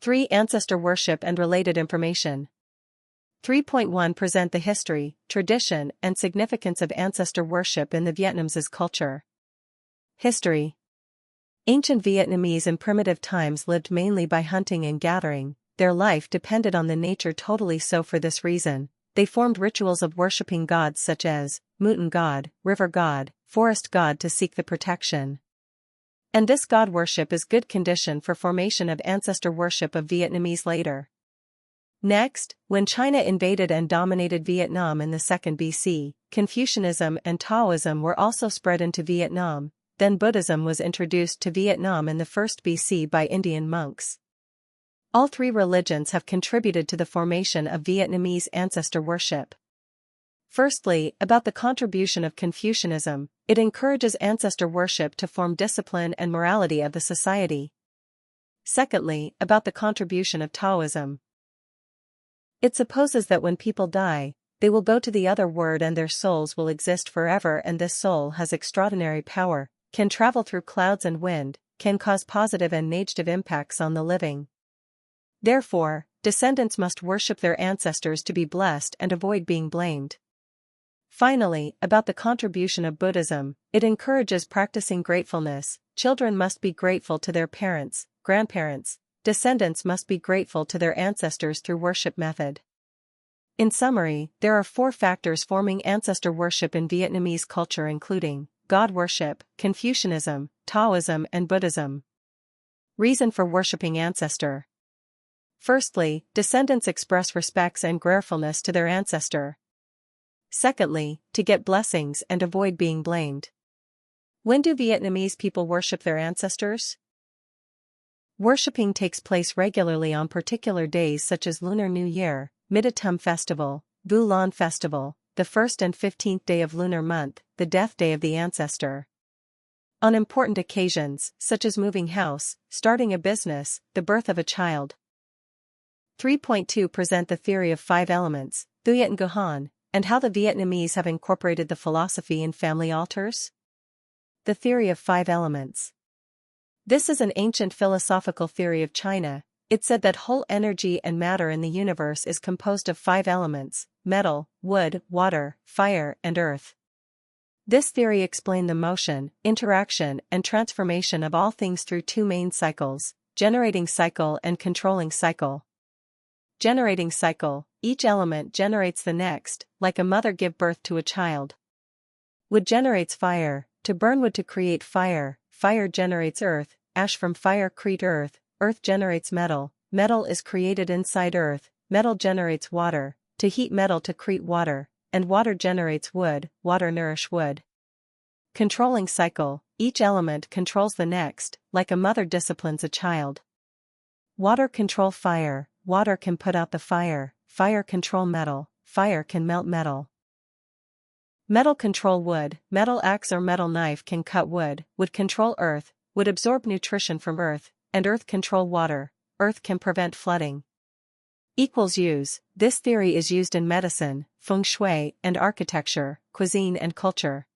3. Ancestor worship and related information. 3.1 Present the history, tradition, and significance of ancestor worship in the Vietnamese culture. History. Ancient Vietnamese in primitive times lived mainly by hunting and gathering. Their life depended on the nature totally, so for this reason, they formed rituals of worshipping gods such as Moutain God, River God, Forest God to seek the protection. And this god worship is good condition for formation of ancestor worship of Vietnamese later. Next, when China invaded and dominated Vietnam in the 2nd BC, Confucianism and Taoism were also spread into Vietnam. Then Buddhism was introduced to Vietnam in the 1st BC by Indian monks. All three religions have contributed to the formation of Vietnamese ancestor worship. Firstly, about the contribution of Confucianism, it encourages ancestor worship to form discipline and morality of the society. Secondly, about the contribution of Taoism. It supposes that when people die, they will go to the other world and their souls will exist forever, and this soul has extraordinary power, can travel through clouds and wind, can cause positive and negative impacts on the living. Therefore, descendants must worship their ancestors to be blessed and avoid being blamed. Finally, about the contribution of Buddhism, it encourages practicing gratefulness. Children must be grateful to their parents, grandparents. Descendants must be grateful to their ancestors through worship method. In summary, there are 4 factors forming ancestor worship in Vietnamese culture, including God worship, Confucianism, Taoism, and Buddhism. Reason for worshipping ancestor. Firstly, descendants express respects and gratefulness to their ancestor. Secondly, to get blessings and avoid being blamed. When do Vietnamese people worship their ancestors? Worshipping takes place regularly on particular days such as Lunar New Year, Mid-Autumn Festival, Vu Lan Festival, the 1st and 15th day of lunar month, the death day of the ancestor. On important occasions, such as moving house, starting a business, the birth of a child. 3.2 Present the theory of 5 elements, Viet Ngohan, and how the Vietnamese have incorporated the philosophy in family altars. The theory of 5 elements. This is an ancient philosophical theory of China. It said that whole energy and matter in the universe is composed of 5 elements: metal, wood, water, fire, and earth. This theory explained the motion, interaction, and transformation of all things through 2 main cycles: generating cycle and controlling cycle. Generating cycle, each element generates the next, like a mother give birth to a child. Wood generates fire, to burn wood to create fire, fire generates earth, ash from fire create earth, earth generates metal, metal is created inside earth, metal generates water, to heat metal to create water, and water generates wood, water nourish wood. Controlling cycle, each element controls the next, like a mother disciplines a child. Water control fire, water can put out the fire, fire control metal, fire can melt metal. Metal control wood, metal axe or metal knife can cut wood, wood control earth, would absorb nutrition from earth, and earth control water, earth can prevent flooding. Use, this theory is used in medicine, feng shui, and architecture, cuisine and culture.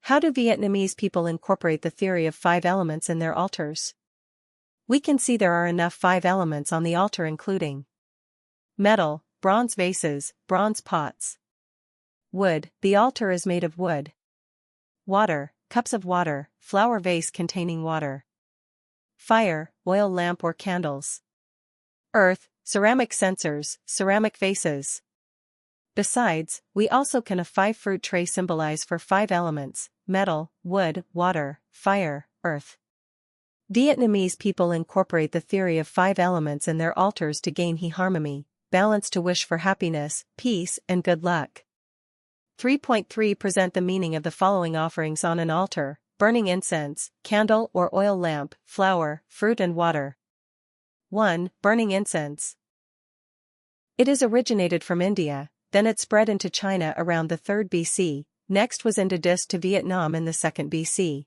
How do Vietnamese people incorporate the theory of 5 elements in their altars? We can see there are enough 5 elements on the altar, including metal, bronze vases, bronze pots. Wood, the altar is made of wood. Water, cups of water, flower vase containing water. Fire, oil lamp or candles. Earth, ceramic censers, ceramic vases. Besides, we also can a 5-fruit tray symbolize for 5 elements: metal, wood, water, fire, earth. Vietnamese people incorporate the theory of 5 elements in their altars to gain harmony, balance, to wish for happiness, peace, and good luck. 3.3 Present the meaning of the following offerings on an altar: burning incense, candle or oil lamp, flower, fruit and water. 1. Burning incense. It is originated from India, then it spread into China around the 3rd BC, next was introduced to Vietnam in the 2nd BC.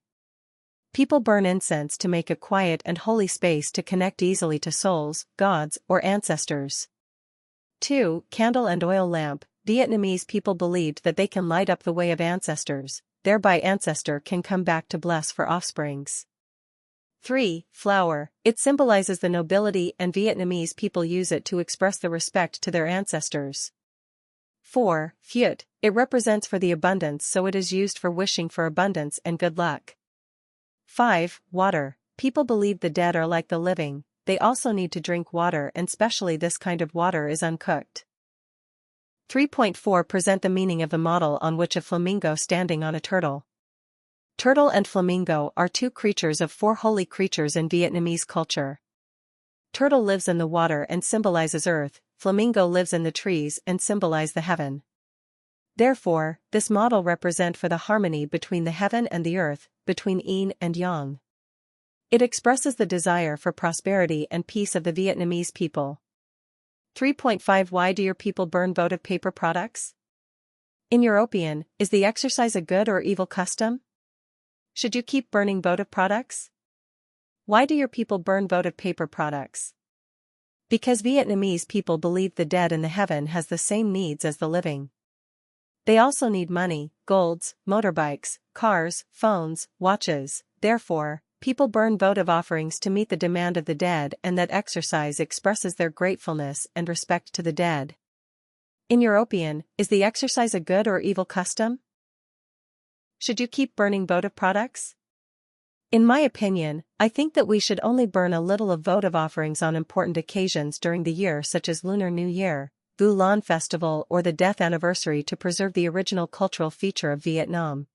People burn incense to make a quiet and holy space to connect easily to souls, gods, or ancestors. 2. Candle and oil lamp. Vietnamese people believed that they can light up the way of ancestors, thereby ancestor can come back to bless for offsprings. 3. Flower. It symbolizes the nobility and Vietnamese people use it to express the respect to their ancestors. 4. Phuet. It represents for the abundance, so it is used for wishing for abundance and good luck. 5. Water. People believe the dead are like the living, they also need to drink water, and especially this kind of water is uncooked. 3.4 Present the meaning of the model on which a flamingo standing on a turtle. Turtle and flamingo are two creatures of four holy creatures in Vietnamese culture. Turtle lives in the water and symbolizes earth, flamingo lives in the trees and symbolize the heaven. Therefore, this model represent for the harmony between the heaven and the earth, between yin and yang. It expresses the desire for prosperity and peace of the Vietnamese people. 3.5 Why do your people burn votive paper products? In your opinion, is the exercise a good or evil custom? Should you keep burning votive products? Why do your people burn votive paper products? Because Vietnamese people believe the dead in the heaven has the same needs as the living. They also need money, golds, motorbikes, cars, phones, watches. Therefore, people burn votive offerings to meet the demand of the dead, and that exercise expresses their gratefulness and respect to the dead. In your opinion, is the exercise a good or evil custom? Should you keep burning votive products? In my opinion, I think that we should only burn a little of votive offerings on important occasions during the year, such as Lunar New Year, Vu Lan Festival, or the death anniversary, to preserve the original cultural feature of Vietnam.